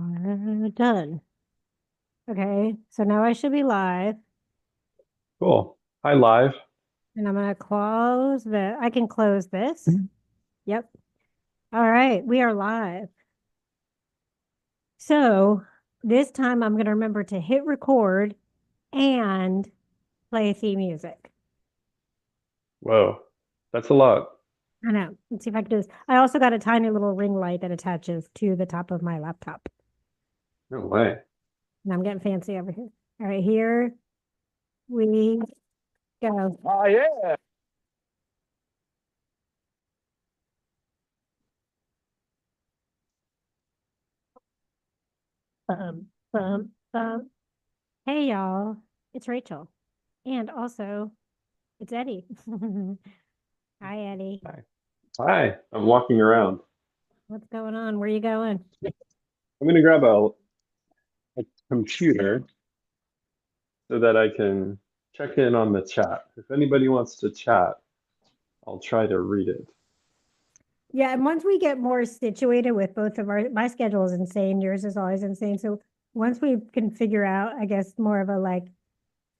are done. Okay, so now I should be live, Cool. Hi, live. and I'm gonna close I can close this. Yep. All right, we are live. So this time I'm gonna remember to hit record and play theme music. Whoa, that's a lot. I know. Let's see if I can do this. I also got a tiny little ring light that attaches to the top of my laptop. No way. And I'm getting fancy over here. All right, here we go. Oh yeah. Bum. Hey y'all, it's Rachel. And also it's Eddie. Hi Eddie. Hi. Hi. I'm walking around. What's going on? Where you going? I'm gonna grab a computer so that I can check in on the chat. If anybody wants to chat, I'll try to read it. Yeah, and once we get more situated with both of my schedule is insane, yours is always insane. So once we can figure out, I guess, more of a like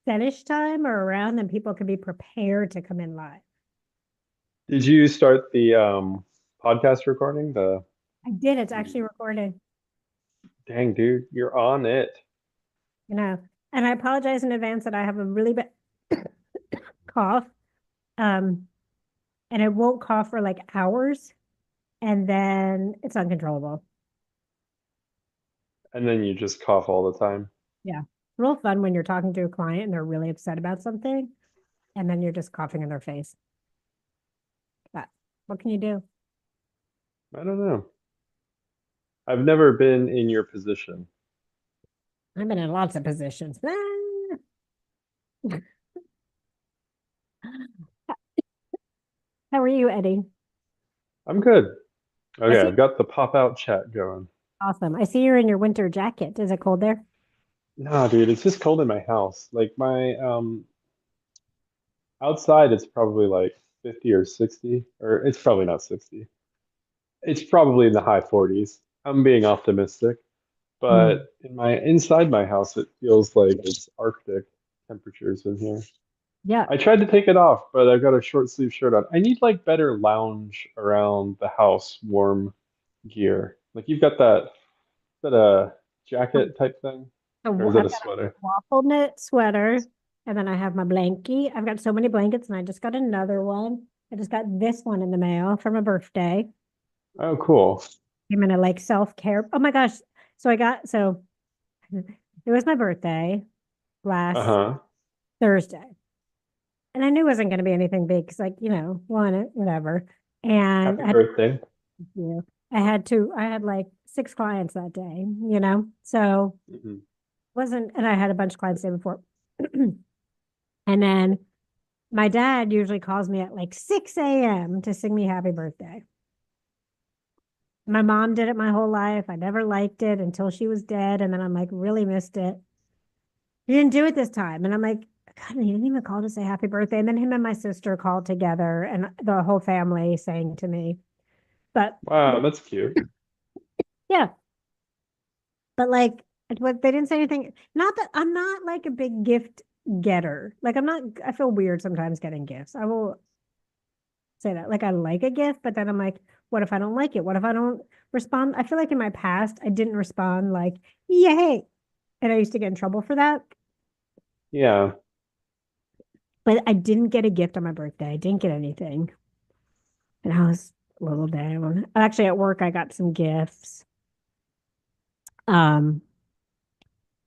fetish time or around, then people can be prepared to come in live. Did you start the podcast recording? The I did, it's actually recorded, dang dude, you're on it. you know. And I apologize in advance that I have a really bad cough. Um, and I won't cough for like hours, and then it's uncontrollable. And then you just cough all the time. Yeah. Real fun when you're talking to a client and they're really upset about something, and then you're just coughing in their face. But what can you do? I don't know. I've never been in your position. I've been in lots of positions. How are you, Eddie? I'm good. I Okay, see. I've got the pop out chat going. Awesome. I see you're in your winter jacket. Is it cold there? Nah, dude, it's just cold in my house. Like my outside it's probably like 50 or 60, or it's probably not 60. It's probably in the high 40s. I'm being optimistic, Mm. but in my inside my house it feels like it's Arctic temperatures in here. Yeah. I tried to take it off, but I've got a short sleeve shirt on. I need like better lounge around the house warm gear. Like you've got that, is that a jacket type thing? Or is that I've a got a sweater? waffle knit sweater, and then I have my blankie. I've got so many blankets, and I just got another one. I just got this one in the mail for my birthday. Oh, cool. I'm gonna like self-care. Oh my gosh. So it was my birthday last Uh-huh. Thursday. And I knew it wasn't gonna be anything big because like, whatever. And Happy birthday. you know, I had like 6 clients that day. So Hmm. wasn't and I had a bunch of clients the day before. And then my dad usually calls me at like 6 a.m. to sing me happy birthday. My mom did it my whole life. I never liked it until she was dead. And then I'm like, really missed it. He didn't do it this time. And I'm like, God, he didn't even call to say happy birthday. And then him and my sister called together and the whole family sang to me. But Wow, that's cute. yeah, but like, what they didn't say anything. Not that I'm not like a big gift getter. Like, I feel weird sometimes getting gifts. I will say that. Like, I like a gift, but then I'm like, what if I don't like it? What if I don't respond? I feel like in my past, I didn't respond like, yay. And I used to get in trouble for that. Yeah. But I didn't get a gift on my birthday. I didn't get anything. And I was a little down. Actually, at work, I got some gifts. Um,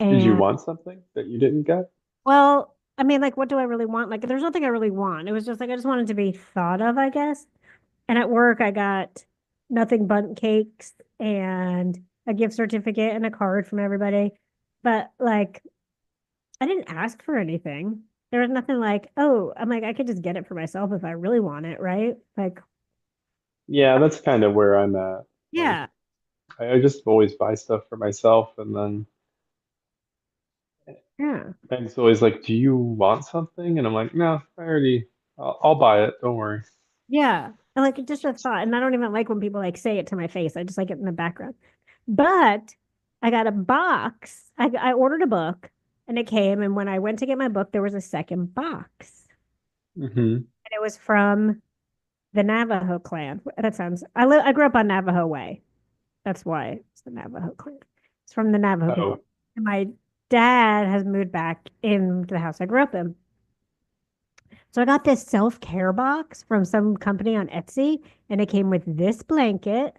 Did you and want something that you didn't get? well, I mean, like, what do I really want? Like, there's nothing I really want. It was just like, I just wanted to be thought of, I guess. And at work, I got nothing but cakes and a gift certificate and a card from everybody. But like, I didn't ask for anything. There was nothing like, oh, I'm like, I could just get it for myself if I really want it, right? Like, Yeah, that's kind of where I'm at. Like, yeah, I just always buy stuff for myself, and then yeah, and it's always like, "Do you want something?" And I'm like, "No, I'll buy it. Don't worry." yeah. And like, just a thought. And I don't even like when people like say it to my face. I just like it in the background. But I got a box. I ordered a book and it came. And when I went to get my book, there was a second box. Hmm. And it was from the Navajo clan. That sounds, I grew up on Navajo Way. That's why it's the Navajo clan. It's from the Navajo people. Oh, And my dad has moved back into the house I grew up in. So I got this self-care box from some company on Etsy, and it came with this blanket,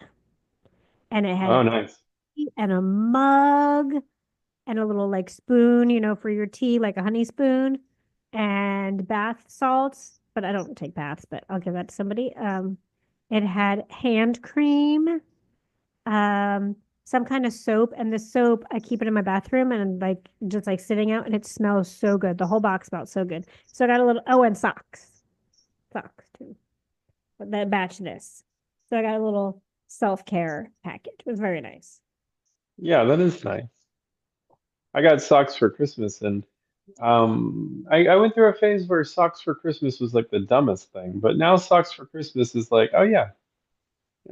and it had oh, nice. tea and a mug and a little like spoon, for your tea, like a honey spoon, and bath salts. But I don't take baths, but I'll give that to somebody. It had hand cream, um, some kind of soap, and the soap I keep it in my bathroom and like just like sitting out, and it smells so good. The whole box smelled so good. So I got a little. Oh, and socks too. But that batch this. So I got a little self-care package. It was very nice. Yeah, that is nice. I got socks for Christmas, and I went through a phase where socks for Christmas was like the dumbest thing, but now socks for Christmas is like, oh yeah,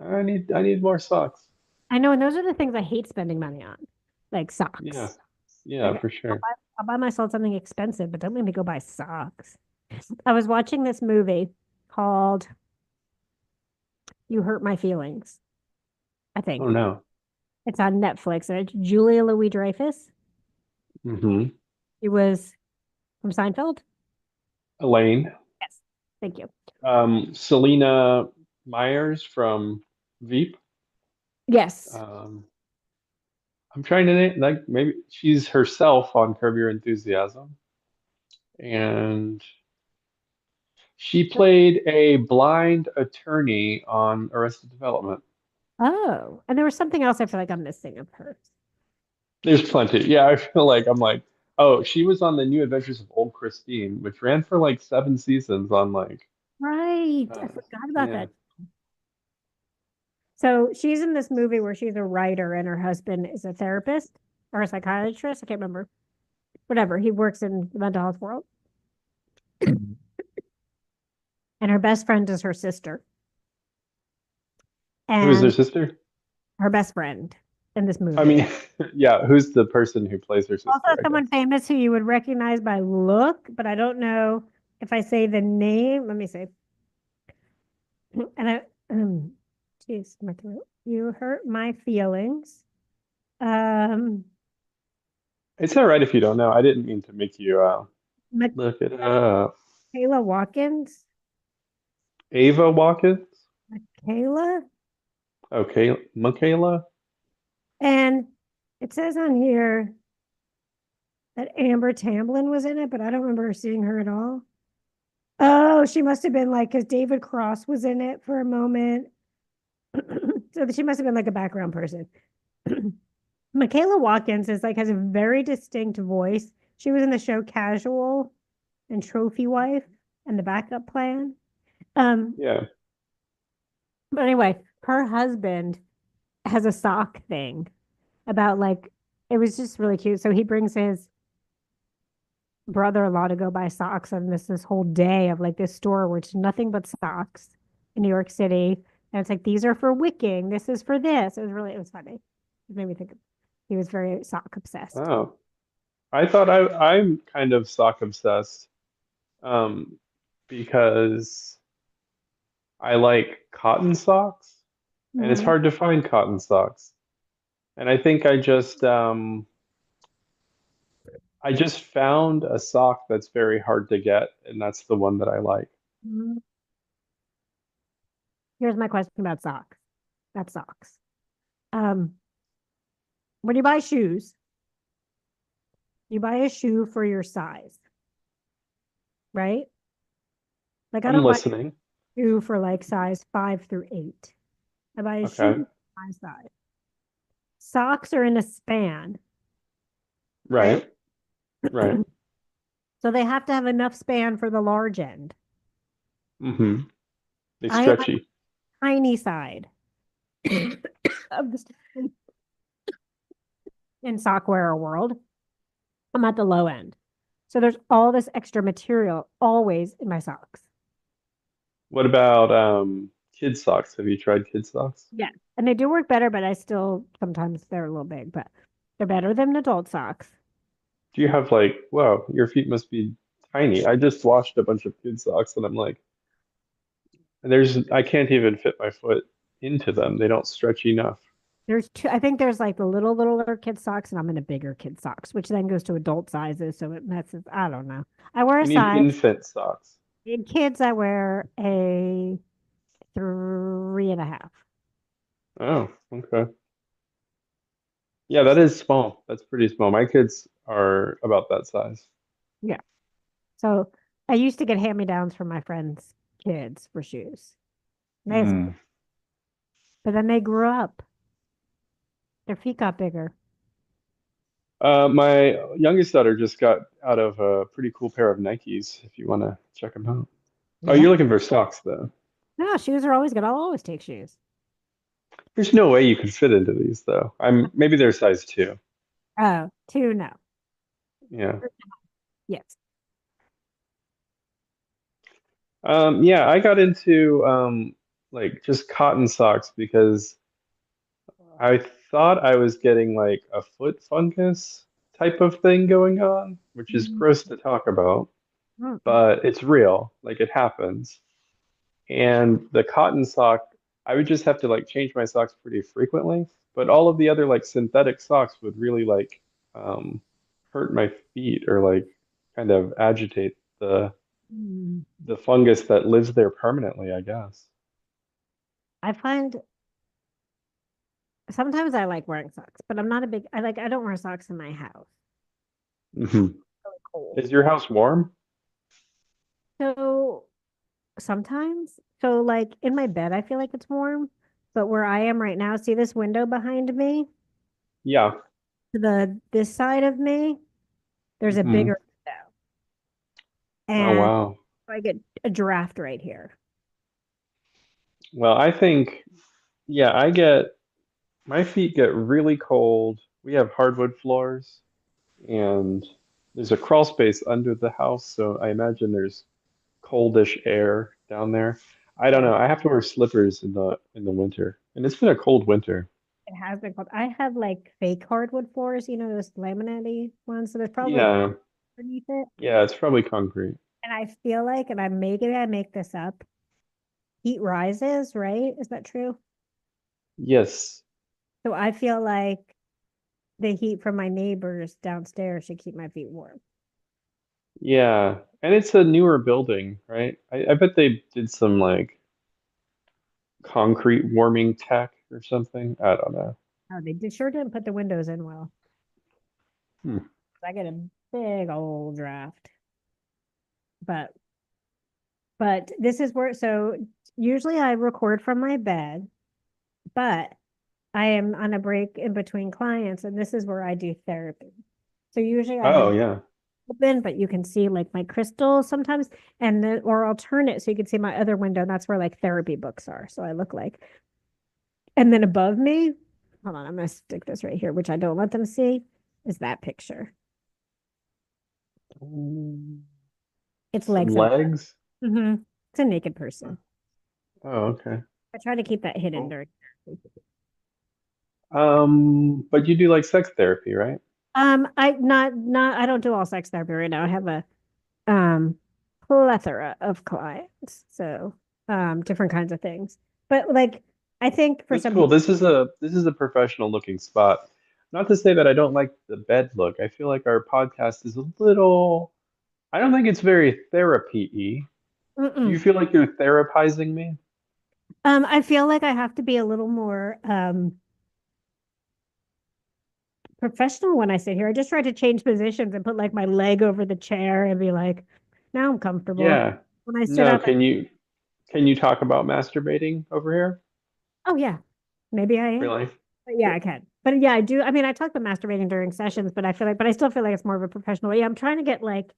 I need more socks. I know, and those are the things I hate spending money on, like Yeah, socks. yeah, Like for I'll sure. buy, I'll buy myself something expensive, but don't make me go buy socks. I was watching this movie called You Hurt My Feelings, I Oh think. no. It's on Netflix, and it's Julia Louis-Dreyfus. Hmm. She was from Seinfeld. Elaine, Yes. Thank you. Selena Myers from Veep. Yes. Um, I'm trying to name, like maybe she's herself on Curb Your Enthusiasm, and she played a blind attorney on Arrested Development. Oh, and there was something else I feel like I'm missing of hers. There's plenty. Yeah, I feel like I'm like, oh, she was on the New Adventures of Old Christine, which ran for like 7 seasons on like, Right. I uh, forgot about yeah. that. So she's in this movie where she's a writer and her husband is a therapist or a psychiatrist. I can't remember. Whatever. He works in the mental health world. And her best friend is her sister. Who is her And sister? her best friend in this I movie. mean, yeah, who's the person who plays her Also, sister, I someone guess. famous who you would recognize by look, but I don't know if I say the name. Let me see. And geez, my throat. You hurt my feelings. Um, It's all right if you don't know. I didn't mean to make you look it Michaela up. Watkins. Ava Watkins? Michaela. Okay, Michaela? And it says on here that Amber Tamblyn was in it, but I don't remember seeing her at all. Oh, she must have been like, because David Cross was in it for a moment. So she must have been like a background person. Michaela Watkins is like, has a very distinct voice. She was in the show Casual and Trophy Wife and The Backup Plan. Um, Yeah. but anyway, her husband has a sock thing about like, it was just really cute. So he brings his brother-in-law to go buy socks on this whole day of like this store where it's nothing but socks in New York City. And it's like these are for wicking. This is for this. It was funny. It made me think of, he was very sock obsessed. Oh. I thought I'm kind of sock obsessed. Um, because I like cotton socks, and it's Mhm. hard to find cotton socks. And I just found a sock that's very hard to get, and that's the one that I like. Mhm. Here's my question about socks. That's socks. Um, when you buy shoes, you buy a shoe for your size, right? Like I I'm don't buy listening. a shoe for like size 5 through 8. I buy a shoe Okay. for my size. Socks are in a span, right? Right. Right. So they have to have enough span for the large end. Hmm. They I am stretchy. tiny side of the in sock wearer world. I'm at the low end. So there's all this extra material always in my socks. What about kid socks? Have you tried kid socks? Yeah. And they do work better, but I still sometimes they're a little big. But They're better than adult socks. Do you have like, wow, your feet must be tiny. I just washed a bunch of kid socks and I'm like, I can't even fit my foot into them. They don't stretch enough. There's two, I think there's like the littler kid socks, and I'm in a bigger kid socks, which then goes to adult sizes. So it messes, I don't know. I wear a You need size. infant socks. In kids, I wear a 3.5. Oh, okay. Yeah, that is small. That's pretty small. My kids are about that size. Yeah. So I used to get hand-me-downs from my friends' kids for shoes. Nice. Hmm. But then they grew up. Their feet got bigger. My youngest daughter just got out of a pretty cool pair of Nikes, if you want to check them out. Oh, Yeah. you're looking for socks, though. No, shoes are always good. I'll always take shoes. There's no way you could fit into these, though. Maybe they're size two. Oh, two, no. Yeah. Yes. Yeah, I got into like just cotton socks because I thought I was getting like a foot fungus type of thing going on, which is Mm, gross to talk about, mm, but it's real. Like it happens. And the cotton sock, I would just have to like change my socks pretty frequently, but all of the other like synthetic socks would really like um hurt my feet or like kind of agitate mm. the fungus that lives there permanently, I guess. I find sometimes I like wearing socks, but I don't wear socks in my house. Hmm. Really cold. Is your house warm? So sometimes, so like in my bed, I feel like it's warm, but where I am right now, see this window behind me? Yeah. To this side of me, there's a Hmm. bigger window, Oh, and wow. I get a draft right here. Well, I think, yeah, I get my feet get really cold. We have hardwood floors and there's a crawl space under the house, so I imagine there's coldish air down there. I don't Yeah, know. I have to wear slippers in the winter, and it's been a cold winter. it has been cold. I have like fake hardwood floors, those laminate ones, so there's probably Yeah, underneath it. yeah, it's probably concrete. And I feel like, and I make this up, heat rises, right? Is that true? Yes. So I feel like the heat from my neighbors downstairs should keep my feet warm. Yeah. And it's a newer building, right? I bet they did some like concrete warming tech or something. I don't know. Oh, sure didn't put the windows in well. Hmm. I get a big old draft. But this is where so usually I record from my bed, but I am on a break in between clients, and this is where I do therapy. So usually I have Oh, yeah. open, but you can see like my crystals sometimes, or I'll turn it so you can see my other window. And that's where like therapy books are. So I look like, and then above me, hold on, I'm gonna stick this right here, which I don't let them see, is that picture. Mm, It's some legs and legs. mm-hmm. It's a naked person. Oh, okay. I try to keep that hidden Cool. during. But you do like sex therapy, right? I don't do all sex therapy right now. I have a um plethora of clients, so different kinds of things. But like, I think for That's some cool. people, This is a professional looking spot. Not to say that I don't like the bed look. I feel like our podcast is a little, I don't think it's very therapy-y. Do you mm-mm. feel like you're therapizing me? I feel like I have to be a little more professional when I sit here. I just try to change positions and put like my leg over the chair and be like, now I'm comfortable. Yeah. When I sit No, up, can you talk about masturbating over here? oh yeah, maybe I am. Really? But yeah, I can. But yeah, I do. I mean, I talk about masturbating during sessions, but I still feel like it's more of a professional way. I'm trying to get like,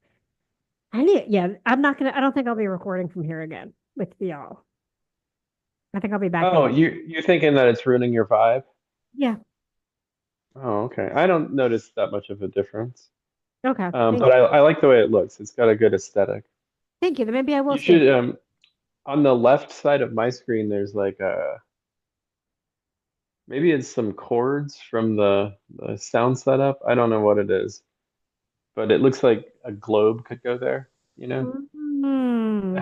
yeah, I don't think I'll be recording from here again with y'all. I think I'll be back in Oh, my, you're thinking that it's ruining your vibe? yeah. Oh, okay. I don't notice that much of a difference. Okay. But I like the way it looks. It's got a good aesthetic. Thank you. Then maybe I will You stay. should on the left side of my screen, there's like a Maybe it's some chords from the sound setup. I don't know what it is, but it looks like a globe could go there, you know? Mm,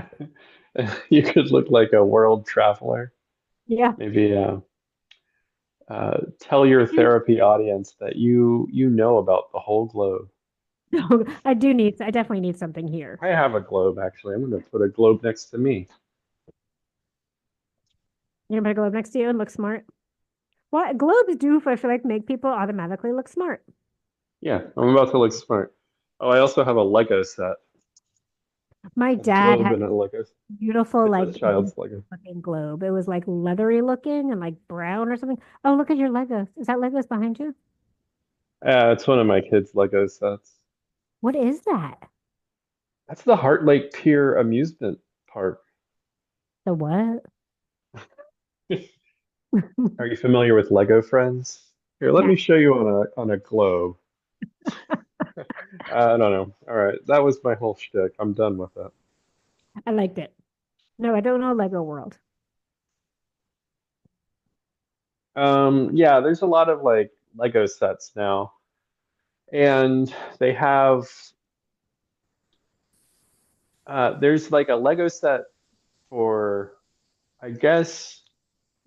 You could look like a world traveler. yeah. Maybe tell your therapy audience that you know about the whole globe. No, I definitely need something here. I have a globe actually. I'm going to put a globe next to me. You're gonna put a globe next to you and look smart. What globes do, I feel like, make people automatically look smart. Yeah, I'm about to look smart. Oh, I also have a Lego set, My a dad globe had and a Lego. beautiful, It's a like child's Lego. looking globe. It was like leathery looking and like brown or something. Oh, look at your Legos. Is that Legos behind you? Yeah, it's one of my kids' Lego sets. What is that? That's the Heart Lake Pier amusement park. The what? Are you familiar with Lego Friends? Here, let Yeah, me show you on a globe. I don't know. All right, that was my whole shtick. I'm done with it. I liked it. No, I don't know Lego World. Yeah, there's a lot of like Lego sets now, and they have there's like a Lego set for I guess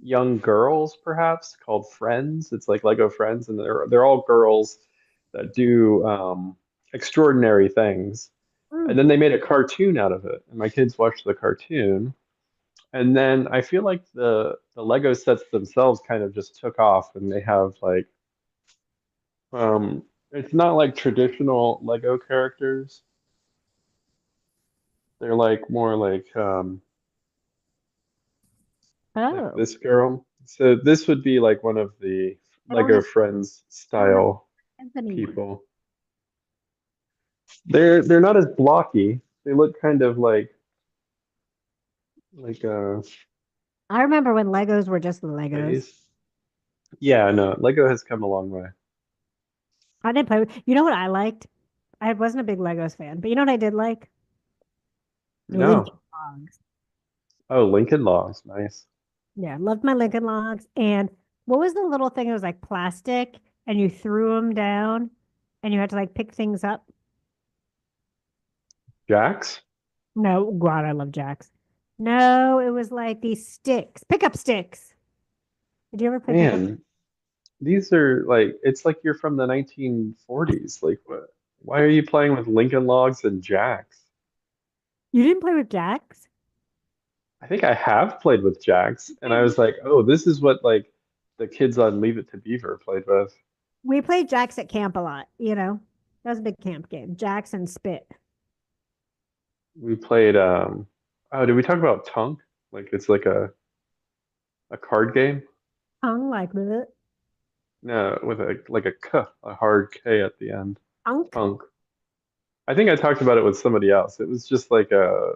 young girls perhaps called Friends. It's like Lego Friends, and they're all girls that do extraordinary things. And Mm. then they made a cartoon out of it, and my kids watched the cartoon. And then I feel like the Lego sets themselves kind of just took off, and they have like it's not like traditional Lego characters. They're like more like Oh, this girl. So this would be like one of the I don't Lego have Friends I don't have style friends anymore. people. They're not as blocky. They look kind of like a I remember when Legos were just Legos. face. Yeah, no, Lego has come a long way. I didn't play with, you know what I liked? I wasn't a big Legos fan, but you know what I did like? Lincoln No. Logs. Oh, Lincoln Logs, nice. Yeah, loved my Lincoln Logs. And what was the little thing? It was like plastic, and you threw them down, and you had to like pick things up. Jax? No, God, I love Jacks. No, it was like these sticks, pickup sticks. Did you ever play pickup? Man, these are like it's like you're from the 1940s. Like what? Why are you playing with Lincoln Logs and Jax? You didn't play with Jacks? I think I have played with Jax, and I was like, oh, this is what like the kids on Leave It to Beaver played with. We played Jacks at camp a lot, you know. That was a big camp game. Jacks and Spit. We played oh, did we talk about Tunk? Like it's like a card game? Tongue like the No, with a like a K, a hard K at the end. unk. Tunk. I think I talked about it with somebody else. It was just like a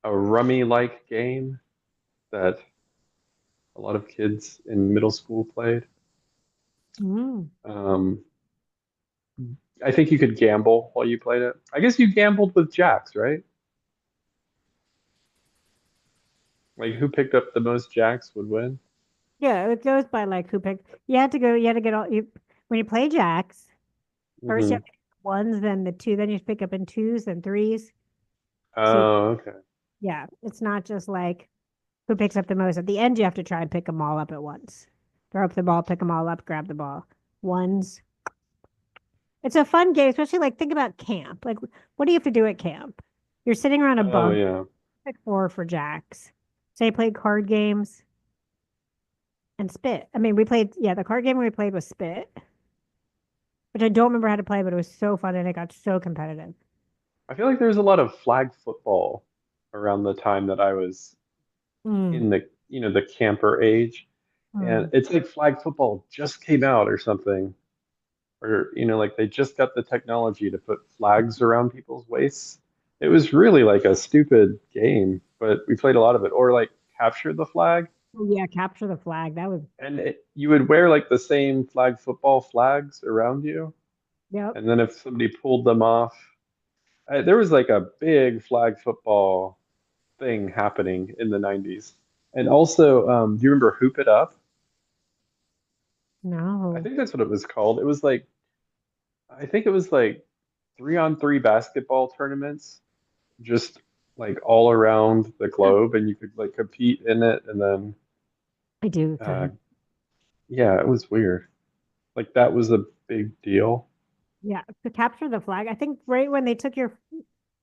rummy-like game that a lot of kids in middle school played. Mm. Um, I think you could gamble while you played it. I guess you gambled with jacks, right? Like who picked up the most jacks would win. Yeah, it goes by like who picked. You had to get all you when you play Jacks. First you Hmm. have to pick ones, then the two, then you pick up in twos and threes. So Oh, okay. yeah, it's not just like who picks up the most. At the end, you have to try and pick them all up at once. Throw up the ball, pick them all up, grab the ball. Ones. It's a fun game, especially like think about camp. Like, what do you have to do at camp? You're sitting around a Oh, bunk, yeah. pick four for Jacks. Say play card games and Spit. I mean, we played, yeah, the card game we played was Spit, which I don't remember how to play, but it was so fun and it got so competitive. I feel like there was a lot of flag football around the time that I was Mm, in the camper age. And mm. it's like flag football just came out or something. Or, like they just got the technology to put flags around people's waists. It was really like a stupid game, but we played a lot of it. Or like capture the flag, Oh, yeah, capture the flag. That was, and you would wear like the same flag football flags around you. yep. And then if somebody pulled them off, there was like a big flag football thing happening in the 90s. And also, do you remember Hoop It Up? I No, think that's what it was called. It was like I think it was like 3-on-3 basketball tournaments, just like all around the globe, and you could like compete in it. And then, I do kind uh, of. yeah, it was weird. Like that was a big deal. Yeah, to capture the flag. I think right when they took your,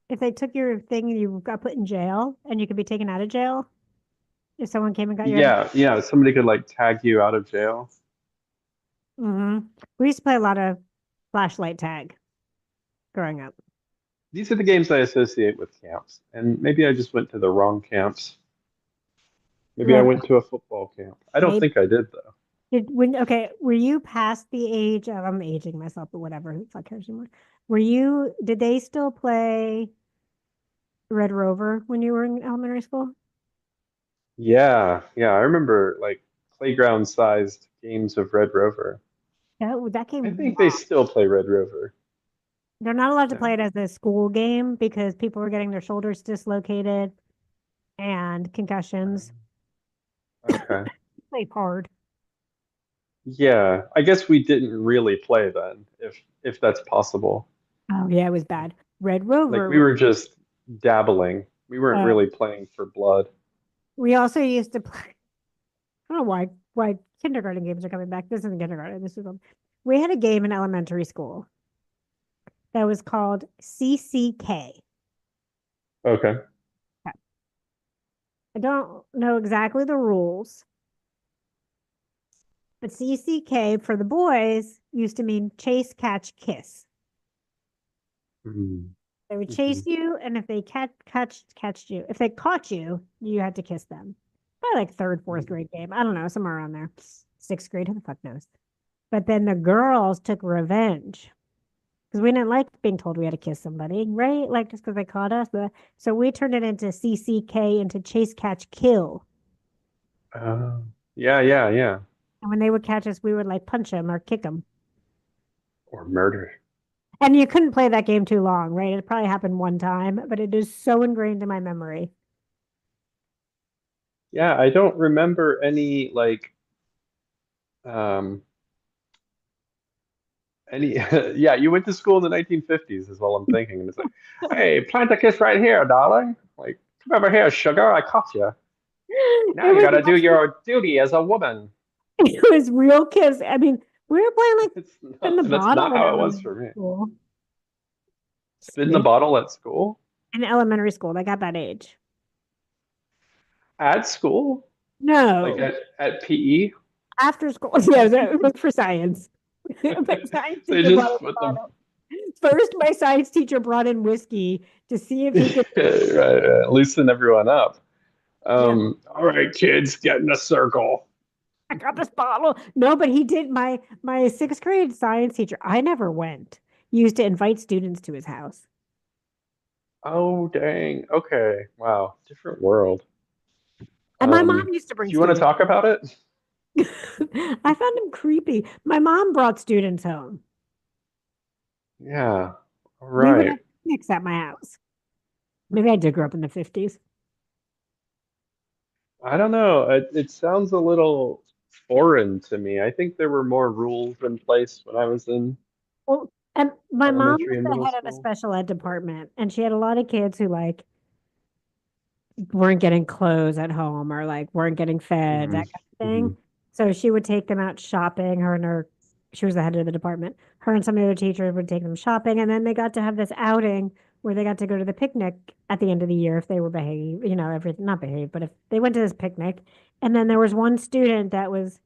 if they took your thing, you got put in jail and you could be taken out of jail if someone came and got your. Yeah, yeah. Somebody could like tag you out of jail. Hmm. We used to play a lot of flashlight tag growing up. These are the games I associate with camps, and maybe I just went to the wrong camps. Maybe I Red, went to a football camp. I don't maybe think I did though. okay, were you past the age of, I'm aging myself, but whatever, who the fuck cares anymore? Did they still play Red Rover when you were in elementary school? Yeah, yeah. I remember like playground-sized games of Red Rover. That I game think they still play Red Rover. they're not allowed to play No. it as a school game because people were getting their shoulders dislocated and concussions. Okay. Played hard. Yeah, I guess we didn't really play then, if that's possible. Oh yeah, it was bad. Red Like Rover we was. were just dabbling. We weren't Uh, really playing for blood. we also used to play. I don't know why kindergarten games are coming back. This isn't kindergarten. We had a game in elementary school that was called CCK. Okay. I don't know exactly the rules, but CCK for the boys used to mean chase, catch, kiss. Mhm. They would Mhm. chase you, and if they catched you, if they caught you, you had to kiss them. Probably like third, fourth Mhm. grade game. I don't know, somewhere around there. Sixth grade, who the fuck knows? But then the girls took revenge because we didn't like being told we had to kiss somebody, right? Like just because they caught us. So we turned it into CCK, into chase, catch, kill. Yeah, yeah, yeah. And when they would catch us, we would like punch them or kick them. Or murder. And you couldn't play that game too long, right? It probably happened one time, but it is so ingrained in my memory. Yeah, I don't remember any like um any yeah, you went to school in the 1950s is all I'm thinking. And it's like, hey, plant a kiss right here, darling. Like, come over here, sugar, I caught you. Now It you was gotta do actually your duty as a woman. it was real kiss. I mean, we were playing like It's in the not, that's not bottle in how it was elementary for me. school. Spin the bottle at school? In elementary school, they got that age. At school? Like No, at PE? after school. Yeah, it was for science. My science They teacher brought in just the put them bottle. First, my science teacher brought in whiskey to see if he could. right, right, loosen everyone up. Yeah, All right, kids, get in a circle. I got this bottle. No, but he did. My sixth grade science teacher. I never went. Used to invite students to his house. Oh, dang. Okay. Wow. Different world. And my mom Do used to bring you want to students. talk about it? I found him creepy. My mom brought students home. Yeah. All We would right. have picnics at my house. Maybe I did grow up in the 50s. I don't know. It sounds a little foreign to me. I think there were more rules in place when I was in Well, and my mom elementary was and the middle head of a school. special ed department, and she had a lot of kids who like weren't getting clothes at home or like weren't getting fed, Hmm. that kind of Hmm. thing. So she would take them out shopping. She was the head of the department. Her and some of the other teachers would take them shopping, and then they got to have this outing where they got to go to the picnic at the end of the year if they were behave, everything not behave, but if they went to this picnic. And then there was one student that was,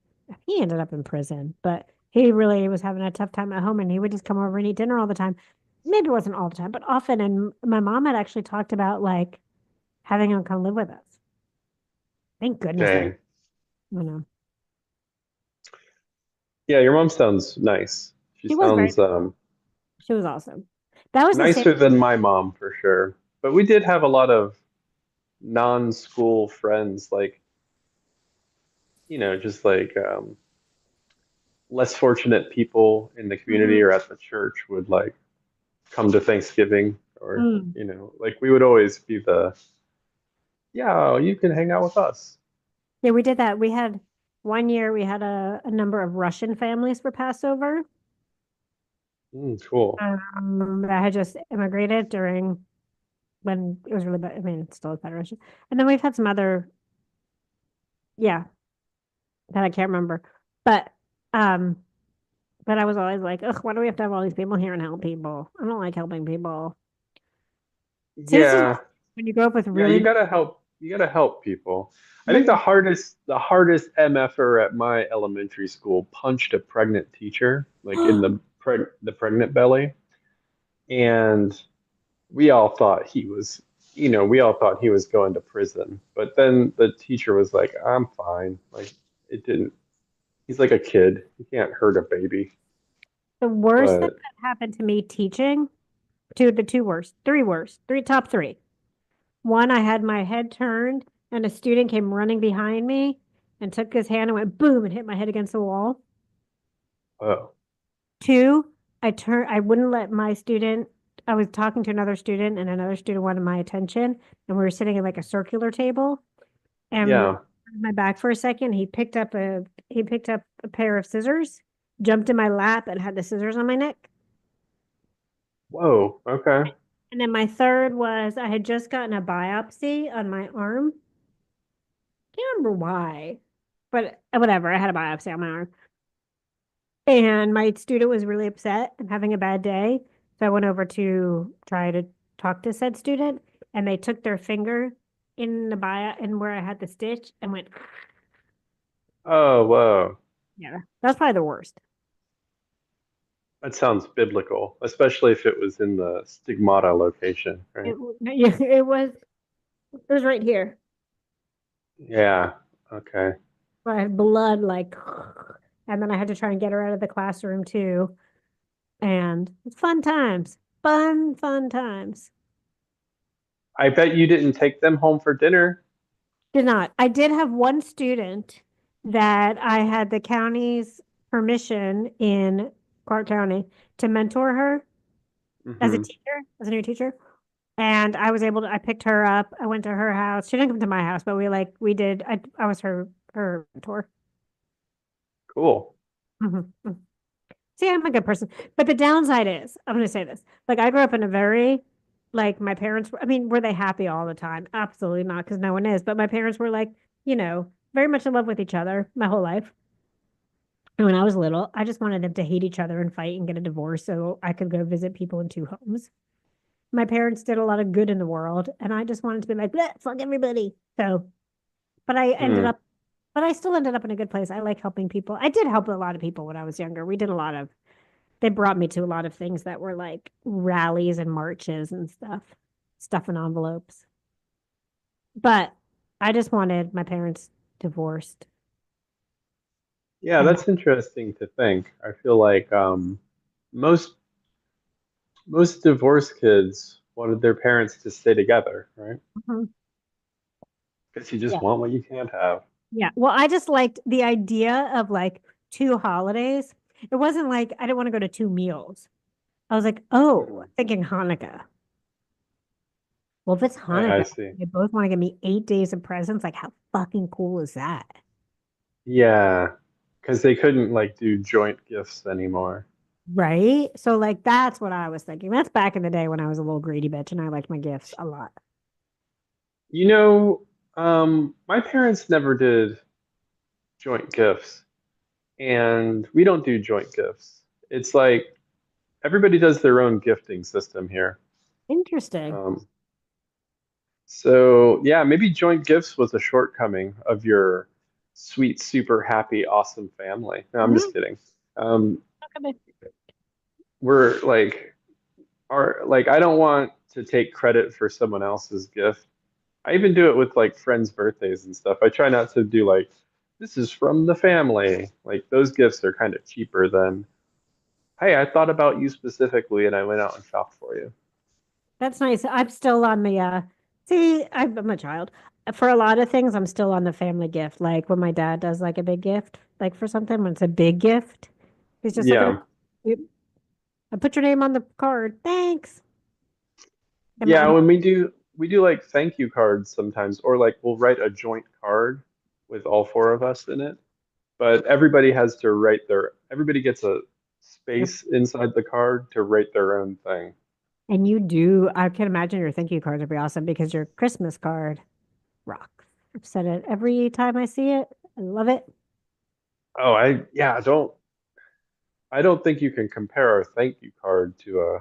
he ended up in prison, but he really was having a tough time at home, and he would just come over and eat dinner all the time. Maybe it wasn't all the time, but often. And my mom had actually talked about like having him come live with us. Thank goodness that, Dang. you know, Yeah, your mom sounds nice. She she was very, sounds she was awesome. That was the same. nicer than my mom for sure. But we did have a lot of non-school friends, like, just like less fortunate people in the community Mhm. or at the church would like come to Thanksgiving or, Mm. like we would always be the, yeah, you can hang out with us. Yeah, we did that. We had. one year we had a number of Russian families for Passover Cool. that had just immigrated during when it was really bad. I mean, it's still a Federation. And then we've had some other, yeah, that I can't remember. But um, but I was always like, ugh, why do we have to have all these people here and help people? I don't like helping people. See, this is Yeah. when you grow up with Yeah, really, you gotta help people. I think when the hardest MFer at my elementary school punched a pregnant teacher, like in the pregnant belly, and we all thought he was, we all thought he was going to prison. But then the teacher was like, "I'm fine." Like it didn't. He's like a kid. He can't hurt a baby. the worst thing But that happened to me teaching, two worst, three worst, three top three. One, I had my head turned and a student came running behind me and took his hand and went boom and hit my head against the wall. oh, Two, I wouldn't let my student, I was talking to another student and another student wanted my attention and we were sitting at like a circular table and yeah. my back for a second. He picked up a pair of scissors, jumped in my lap and had the scissors on my neck. Whoa. Okay. And then my third was I had just gotten a biopsy on my arm. Can't remember why, but whatever. I had a biopsy on my arm. And my student was really upset and having a bad day. So I went over to try to talk to said student, and they took their finger in the bio and where I had the stitch and went, Oh, whoa. yeah, that's probably the worst. That sounds biblical, especially if it was in the stigmata location, right? Yeah, it was right here. Yeah. Okay. I had blood like, and then I had to try and get her out of the classroom too. And it's fun times, fun times. I bet you didn't take them home for dinner. Did not. I did have one student that I had the county's permission in Clark County to mentor her as a Hmm. teacher, as a new teacher. And I was able to, I picked her up. I went to her house. She didn't come to my house, but we did, I was her mentor. Cool. Mhm. See, I'm a good person. But the downside is, I'm going to say this. Like, I grew up in a very, like, my parents were, I mean, were they happy all the time? Absolutely not, because no one is. But my parents were like, very much in love with each other my whole life. And when I was little, I just wanted them to hate each other and fight and get a divorce so I could go visit people in two homes. My parents did a lot of good in the world, and I just wanted to be like, "Bleh, fuck everybody." So, but I ended Hmm. up, but I still ended up in a good place. I like helping people. I did help a lot of people when I was younger. We did a lot of they brought me to a lot of things that were like rallies and marches and stuff in envelopes. But I just wanted my parents divorced. Yeah, And that's interesting to think. I feel like most most divorced kids wanted their parents to stay together, right? Mhm. Because you Yeah. just want what you can't have. Yeah. Well, I just liked the idea of like two holidays. It wasn't like I didn't want to go to two meals. I was like, oh, Mhm. thinking Hanukkah. Well, if it's I Hanukkah, see. they both want to give me 8 days of presents. Like, how fucking cool is that? Yeah, because they couldn't like do joint gifts anymore. Right? So, like, that's what I was thinking. That's back in the day when I was a little greedy bitch and I liked my gifts a lot. You know, my parents never did joint gifts, and we don't do joint gifts. It's like everybody does their own gifting system here. Interesting. Um, so yeah, maybe joint gifts was a shortcoming of your sweet, super happy, awesome family. No, I'm just Mhm. kidding. Um, Okay. we're like, I don't want to take credit for someone else's gift. I even do it with like friends' birthdays and stuff. I try not to do like, this is from the family. Like those gifts are kind of cheaper than, hey, I thought about you specifically and I went out and shopped for you. That's nice. I'm still on the see, I'm a child. For a lot of things, I'm still on the family gift. Like when my dad does like a big gift, like for something when it's a big gift, he's just like, Yeah. "Yep, I put your name on the card. Thanks." And Yeah, when we do like thank you cards sometimes, or like we'll write a joint card with all four of us in it. but everybody gets a Yep. space inside the card to write their own thing. And you do, I can imagine your thank you cards would be awesome because your Christmas card rocks. I've said it every time I see it. I love it. Oh, I don't think you can compare our thank you card to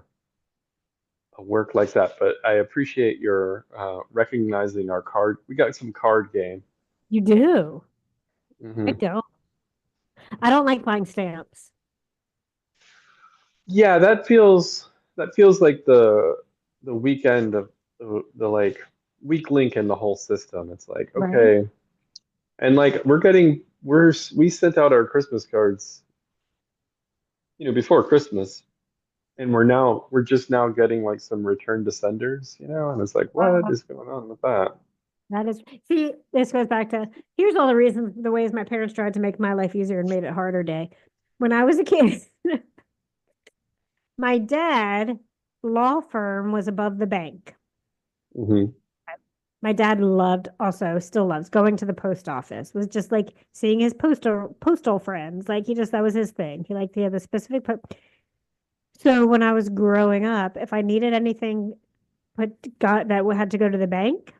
a work like that, but I appreciate your recognizing our card. We got some card game. You do. I Hmm. don't. I don't like buying stamps. Yeah, that feels like the weekend of the like weak link in the whole system. It's like, Right. okay, and like we sent out our Christmas cards, before Christmas, and we're just now getting like some return to senders, and it's like, what is going on with that? That is, see, this goes back to here's all the reasons, the ways my parents tried to make my life easier and made it harder day. When I was a kid, my dad law firm was above the bank. Hmm. My dad loved, also still loves going to the post office, was just like seeing his postal friends. Like he just, that was his thing. He liked, he had the specific so when I was growing up, if I needed anything got that had to go to the bank,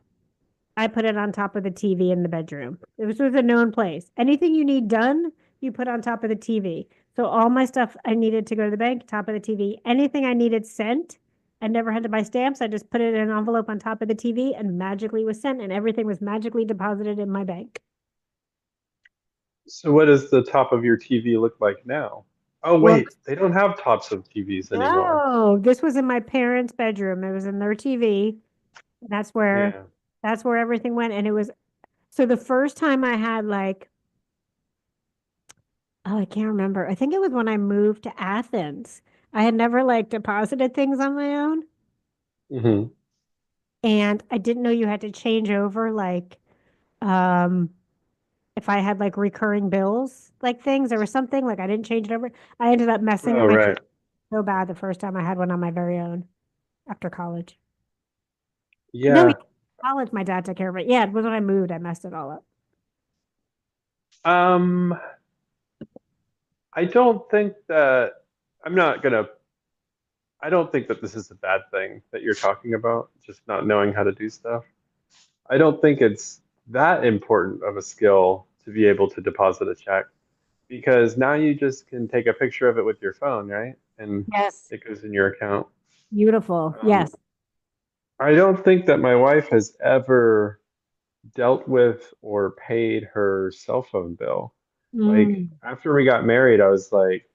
I put it on top of the TV in the bedroom. It was a known place. Anything you need done, you put on top of the TV. So all my stuff I needed to go to the bank, top of the TV. Anything I needed sent, I never had to buy stamps. I just put it in an envelope on top of the TV and magically was sent, and everything was magically deposited in my bank. So what does the top of your TV look like now? Oh Well, wait, they don't have tops of TVs anymore. no, this was in my parents' bedroom. It was in their TV. That's where Yeah. that's where everything went. And it was so the first time I had like, oh, I can't remember. I think it was when I moved to Athens. I had never like deposited things on my own. Hmm. And I didn't know you had to change over like um if I had like recurring bills, like things, there was something like I didn't change it over. I ended up messing up Oh my right. so bad the first time I had one on my very own after college. No, Yeah. college, my dad took care of it. Yeah, it was when I moved, I messed it all up. Um, I don't think that I'm not gonna I don't think that this is a bad thing that you're talking about, just not knowing how to do stuff. I don't think it's that important of a skill to be able to deposit a check because now you just can take a picture of it with your phone, right? And Yes. it goes in your account. Beautiful. Um, Yes. I don't think that my wife has ever dealt with or paid her cell phone bill. Like Mm. after we got married, I was like,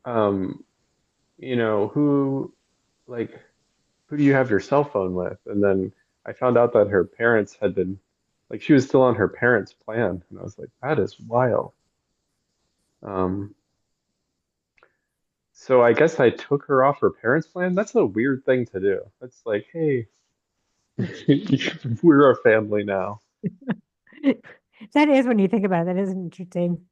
um, who like who do you have your cell phone with? And then I found out that her parents had been like she was still on her parents' plan, and I was like, that is wild. Um, so I guess I took her off her parents' plan. That's a weird thing to do. It's like, hey, we're a family now. That is when you think about it, that is an interesting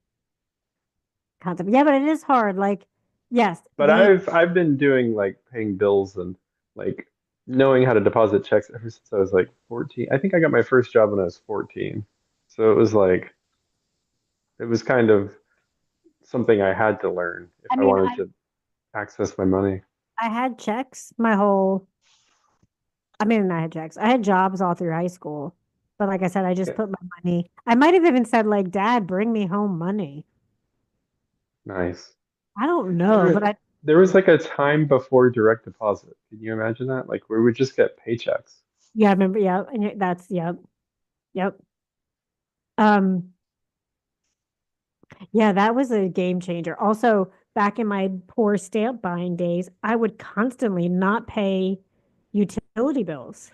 concept. Yeah, but it is hard. Like, yes, But I've been doing like paying bills and like knowing how to deposit checks ever since I was like 14. I think I got my first job when I was 14. So it was kind of something I had to learn if I I mean, wanted to access my money. I had checks my whole, I mean, I had checks. I had jobs all through high school. But like I said, I just Yeah, put my money. I might have even said, like, Dad, bring me home money. nice. I don't know, but There, I, there was like a time before direct deposit. Can you imagine that? Like we would just get paychecks. yeah, I remember. Yeah. And that's, yep. Yep. Um, yeah, that was a game changer. Also, back in my poor stamp buying days, I would constantly not pay utility bills.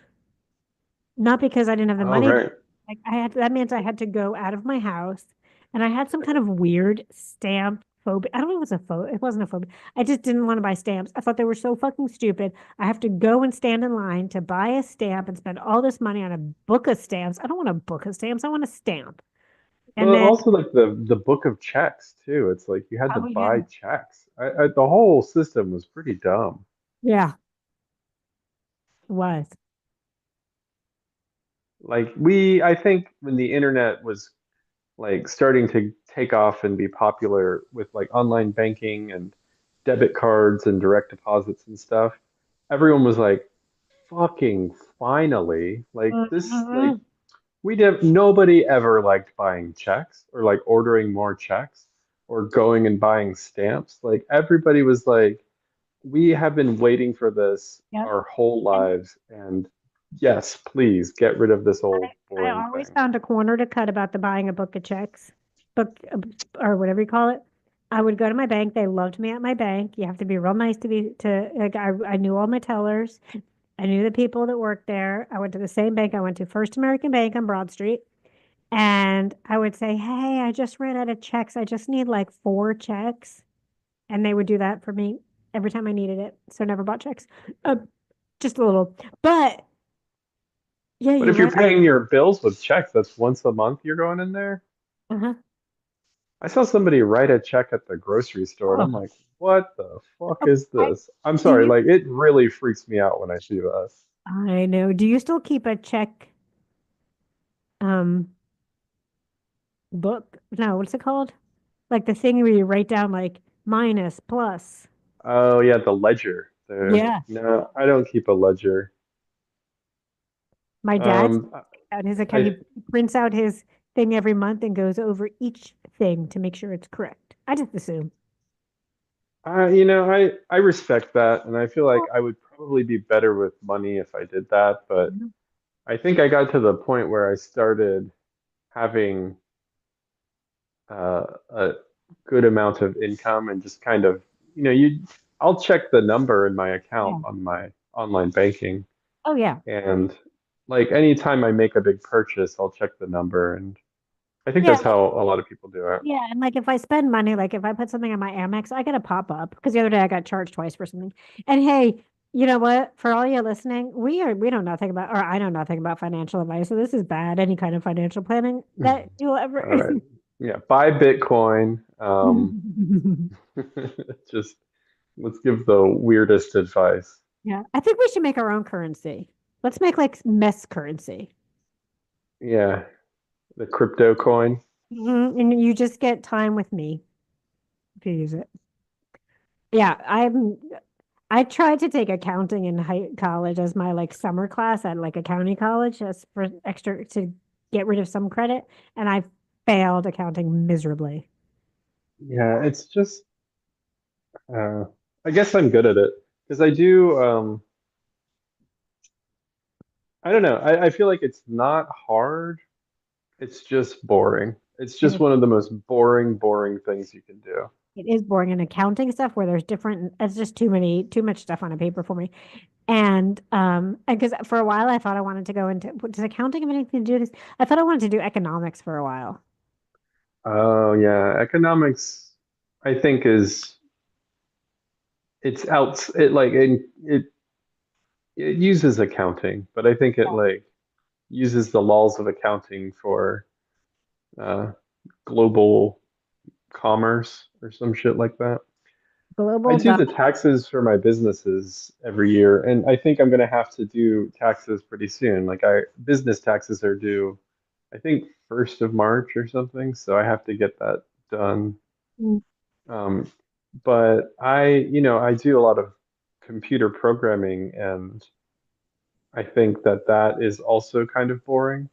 Not because I didn't have the Oh, money. right. Like I had that meant I had to go out of my house and I had some kind of weird stamp phobia. I don't know if it was a phobia. It wasn't a phobia. I just didn't want to buy stamps. I thought they were so fucking stupid. I have to go and stand in line to buy a stamp and spend all this money on a book of stamps. I don't want a book of stamps. I want a stamp. And Well, then, also like the book of checks too. It's like you had to oh yeah. buy checks. The whole system was pretty dumb. Yeah, it was. Like I think when the internet was like starting to take off and be popular with like online banking and debit cards and direct deposits and stuff, everyone was like, fucking finally. Like this, like Mhm. we did nobody ever liked buying checks or like ordering more checks or going and buying stamps. Like everybody was like, we have been waiting for this Yep. our whole And lives, and yes, please get rid of this old I boring always thing. found a corner to cut about the buying a book of checks, book or whatever you call it. I would go to my bank. They loved me at my bank. You have to be real nice to be to like I knew all my tellers. I knew the people that worked there. I went to the same bank. I went to First American Bank on Broad Street. And I would say, hey, I just ran out of checks. I just need like four checks. And they would do that for me every time I needed it. So I never bought checks. Uh, just a little. But yeah, But you're if you're right. paying your bills with checks, that's once a month you're going in there. Uh-huh. I saw somebody write a check at the grocery store, and Oh, I'm like, what the fuck oh, is this? I'm do sorry, you? like it really freaks me out when I see that. I know. Do you still keep a check um book? No, what's it called? Like the thing where you write down like minus, plus. Oh yeah, the ledger. The Yeah. no, I don't keep a ledger. My dad Um, out his account, I he prints out his thing every month and goes over each thing to make sure it's correct. I just assume. I respect that, and I feel like I would probably be better with money if I did that. But Mhm. I think I got to the point where I started having a good amount of income and just kind of, I'll check the number in my account Yeah. on my online banking, Oh yeah. and like anytime I make a big purchase, I'll check the number, and I think Yeah. that's how a lot of people do it. Yeah. And like if I spend money, like if I put something on my Amex, I get a pop up because the other day I got charged twice for something. And hey, you know what? For all you listening, we know nothing about, or I know nothing about financial advice. So this is bad. Any kind of financial planning that you'll ever. All right. Yeah, buy Bitcoin. Just let's give the weirdest advice. Yeah. I think we should make our own currency. Let's make like mess currency. Yeah, the crypto coin. And you just get time with me if you use it. Yeah, I tried to take accounting in high college as my like summer class at like a county college just for extra to get rid of some credit, and I failed accounting miserably. Yeah, it's just uh I guess I'm good at it because I do I don't know. I feel like it's not hard. It's just boring. It's And just one of the most boring things you can do. it is boring in accounting stuff where there's different, it's just too much stuff on a paper for me. And because for a while I thought I wanted to go into, does accounting have anything to do with this? I thought I wanted to do economics for a while. Oh yeah, economics I think is it's out it like it uses accounting, but I think it like uses the laws of accounting for uh global commerce or some shit like that. I Global do dot. the taxes for my businesses every year, and I think I'm going to have to do taxes pretty soon. Like I business taxes are due, I think 1st of March or something, so I have to get that done. Um, but I do a lot of computer programming, and I think that that is also kind of boring.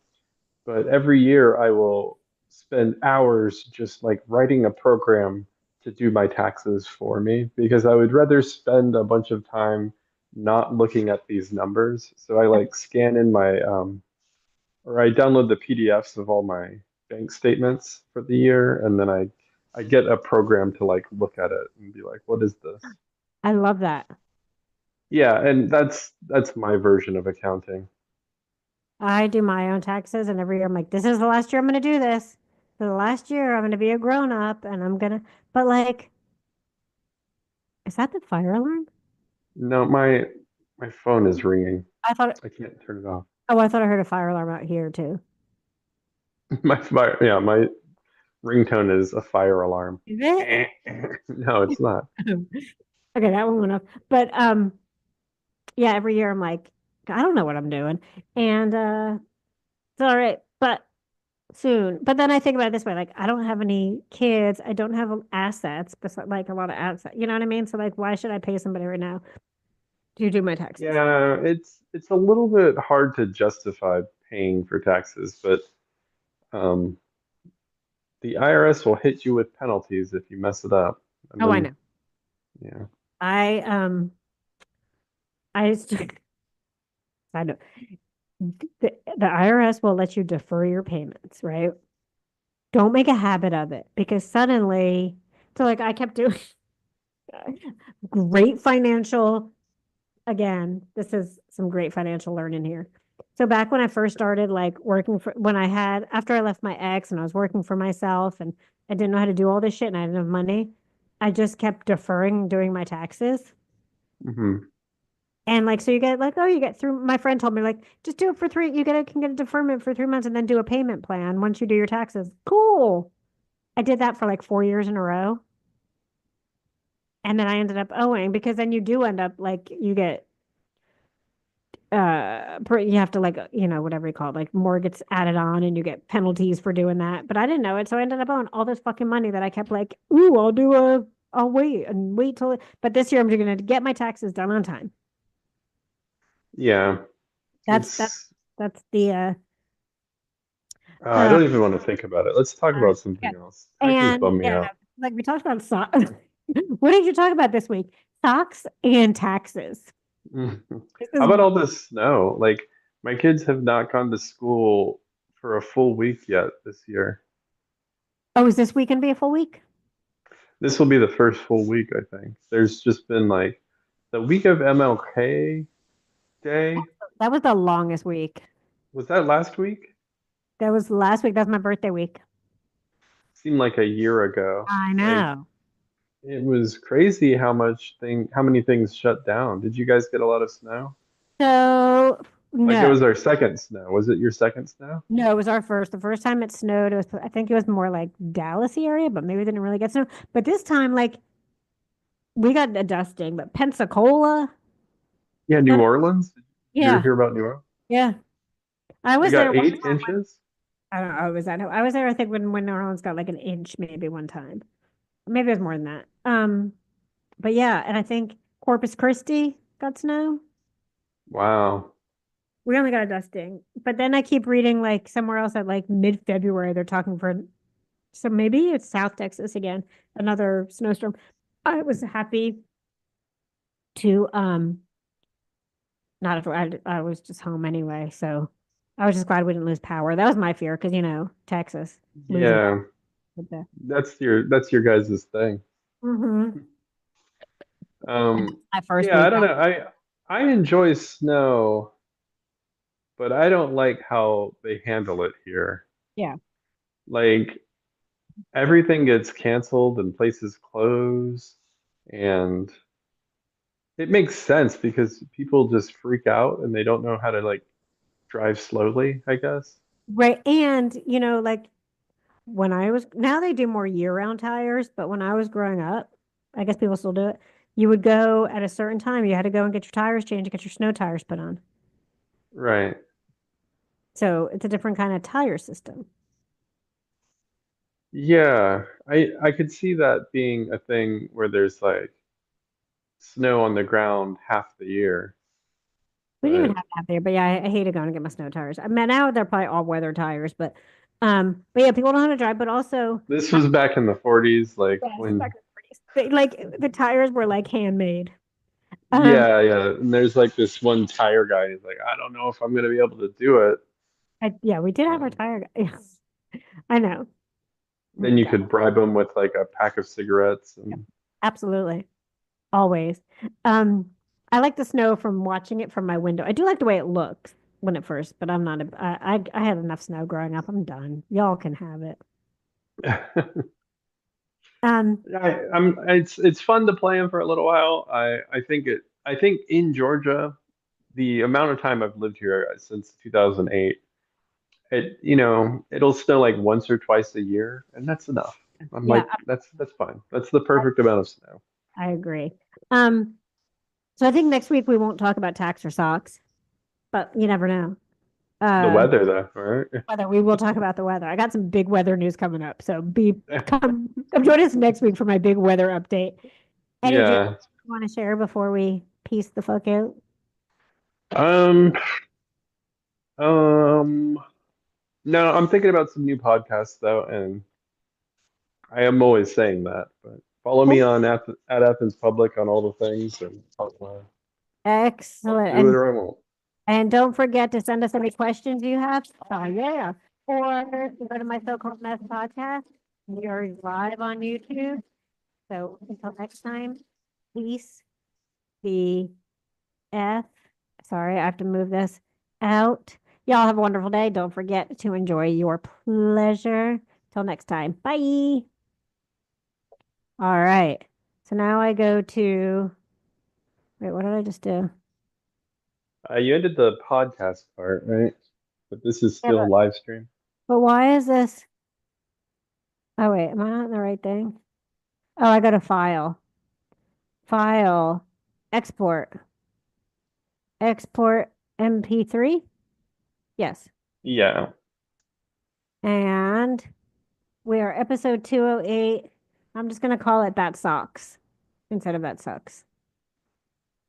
But every year I will spend hours just like writing a program to do my taxes for me because I would rather spend a bunch of time not looking at these numbers. So I like scan in my or I download the PDFs of all my bank statements for the year, and then I get a program to like look at it and be like, what is this? I love that. Yeah, and that's my version of accounting. I do my own taxes, and every year I'm like, this is the last year I'm going to do this. For the last year, I'm going to be a grown up, and I'm going to, but like, is that the fire alarm? No, my phone is ringing. I thought, I can't turn it off. oh, I thought I heard a fire alarm out here too. My ringtone is a fire alarm. Is it? No, it's not. Okay, that one went off. But yeah, every year I'm like, I don't know what I'm doing. And it's all right. But soon. But then I think about it this way, like I don't have any kids, I don't have assets, but like a lot of assets. You know what I mean? So like why should I pay somebody right now to do my taxes? Yeah, it's a little bit hard to justify paying for taxes, but um, the IRS will hit you with penalties if you mess it up. And Oh, I then, know. yeah. I I just I know the IRS will let you defer your payments, right? Don't make a habit of it because suddenly, so like I kept doing great financial, again, this is some great financial learning here. So back when I first started like working for when I had after I left my ex and I was working for myself and I didn't know how to do all this shit and I didn't have money, I just kept deferring doing my taxes. Hmm. And like so you get like, oh, you get through my friend told me like just do it for three, you get a can get a deferment for 3 months and then do a payment plan once you do your taxes. Cool. I did that for like 4 years in a row. And then I ended up owing because then you do end up like you get you have to like whatever you call it, like more gets added on and you get penalties for doing that. But I didn't know it, so I ended up owing all this fucking money that I kept like, ooh, I'll wait and wait till but this year I'm gonna get my taxes done on time. Yeah, That's that's it's that's the I uh, don't even want to think about it. Let's talk uh about yeah. something else. Taxes And bum me yeah, out. like we talked about socks. What did you talk about this week? Socks and taxes. Mhm. This How is about all this snow? Like my kids have not gone to school for a full week yet this year. Oh, is this week gonna be a full week? This will be the first full week, I think. There's just been like the week of MLK Day. That was the longest week. Was that last week? That was last week. That's my birthday week. Seemed like a year ago. I Like know. it was crazy how many things shut down. Did you guys get a lot of snow? So Like it no, was our second snow. Was it your second snow? no, it was our first. The first time it snowed, it was I think it was more like Dallas area, but maybe it didn't really get snow. But this time, like we got a dusting, but Pensacola, Yeah, New that Orleans. Did you ever yeah, hear about New Orleans? yeah. I They was there got one 8 inches. I don't know. I was there. I think when New Orleans got like an inch, maybe one time. Maybe it was more than that. But yeah, and I think Corpus Christi got snow. Wow. We only got a dusting. But then I keep reading like somewhere else at like mid-February, they're talking for so maybe it's South Texas again, another snowstorm. I was happy to not I was just home anyway, so I was just glad we didn't lose power. That was my fear because Texas losing power Yeah, with the that's your guys' thing. mm-hmm. And Um, that's my first yeah, I week don't out. know. I enjoy snow, but I don't like how they handle it here. Yeah. Like everything gets canceled and places close, and it makes sense because people just freak out and they don't know how to like drive slowly, I guess. Right. And like when I was now they do more year-round tires, but when I was growing up, I guess people still do it. You would go at a certain time. You had to go and get your tires changed, get your snow tires put on. Right. So it's a different kind of tire system. Yeah, I could see that being a thing where there's like snow on the ground half the year. We didn't even But have that there, but yeah, I hated going to get my snow tires. I mean, now they're probably all weather tires, but yeah, people don't know how to drive, but also, this was back in the 40s, like yes, when, back in the 40s, like the tires were like handmade. Um, yeah, yeah. And there's like this one tire guy. He's like, I don't know if I'm gonna be able to do it. yeah, we did have our Um, tire. Yes, I know. Oh then my you God. could bribe him with like a pack of cigarettes, Yep. and Absolutely. Always. Um, I like the snow from watching it from my window. I do like the way it looks when it first, but I'm not I had enough snow growing up. I'm done. Y'all can have it. Um, it's fun to play him for a little while. I think in Georgia, the amount of time I've lived here since 2008, it'll snow like once or twice a year, and that's enough. I'm yeah, like, that's fine. That's the I, perfect amount of snow. I agree. So I think next week we won't talk about tax or socks, but you never know. The Uh, weather though, right? weather. We will talk about the weather. I got some big weather news coming up. So come join us next week for my big weather update. Anything Yeah. you want to share before we peace the fuck out? Um, um, no, I'm thinking about some new podcasts though, and I am always saying that, but follow me Cool. on at Athens Public on all the things, and I'll Excellent. do it or I won't. And don't forget to send us any questions you have. Oh, yeah. Or go to my so-called mess podcast. We are live on YouTube. So until next time, peace, the F. Sorry, I have to move this out. Y'all have a wonderful day. Don't forget to enjoy your pleasure. Till next time. Bye. All right. So now I go to, wait, what did I just do? You ended the podcast part, right? But this is Yeah, still live stream. but why is this? Oh, wait, am I not in the right thing? Oh, I got a file. File, export, export MP3. Yes. Yeah. And we are episode 208. I'm just going to call it That Sucks instead of That Sucks.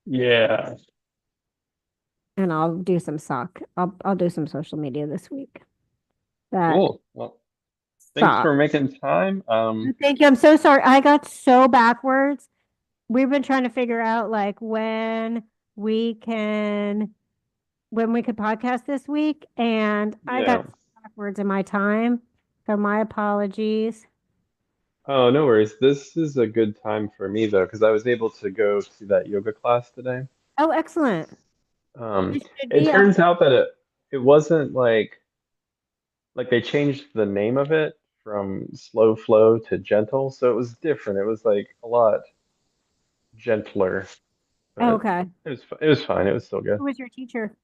Yeah. And I'll do some I'll do some social media this week. That Cool. Well, thanks sucks. for making time. Thank you. I'm so sorry. I got so backwards. We've been trying to figure out like we can when we could podcast this week, and I got Yeah. backwards in my time. So my apologies. Oh, no worries. This is a good time for me though, because I was able to go to that yoga class today. Oh, excellent. Um, This should it be up. turns out that it wasn't like they changed the name of it from slow flow to gentle, so it was different. It was like a lot gentler, Oh, but okay. it was fine. It was still good. Who was your teacher?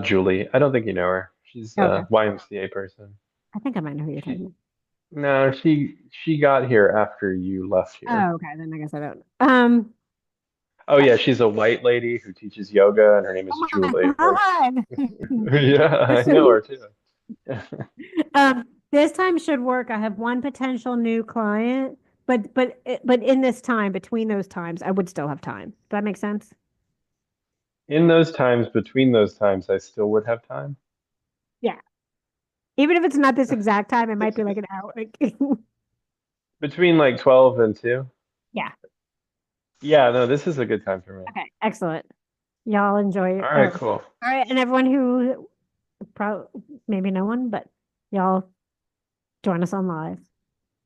Julie, I don't think you know her. She's Okay. a YMCA person. I think I might know who you're talking She about. no, she got here after you left here. Oh, okay. Then I guess I don't. Oh yeah, she's a white lady who teaches yoga, and her name is Oh my Julie. God. Yeah, I know So, her too. this time should work. I have one potential new client, but in this time, between those times, I would still have time. Does that make sense? In those times, between those times, I still would have time. Yeah. Even if it's not this exact time, it might be like an hour. Like, Between like 12 and 2. yeah. Yeah, no, this is a good time for me. Okay. Excellent. Y'all enjoy it. All right, Or cool. all right, and everyone who probably maybe no one, but y'all join us on live.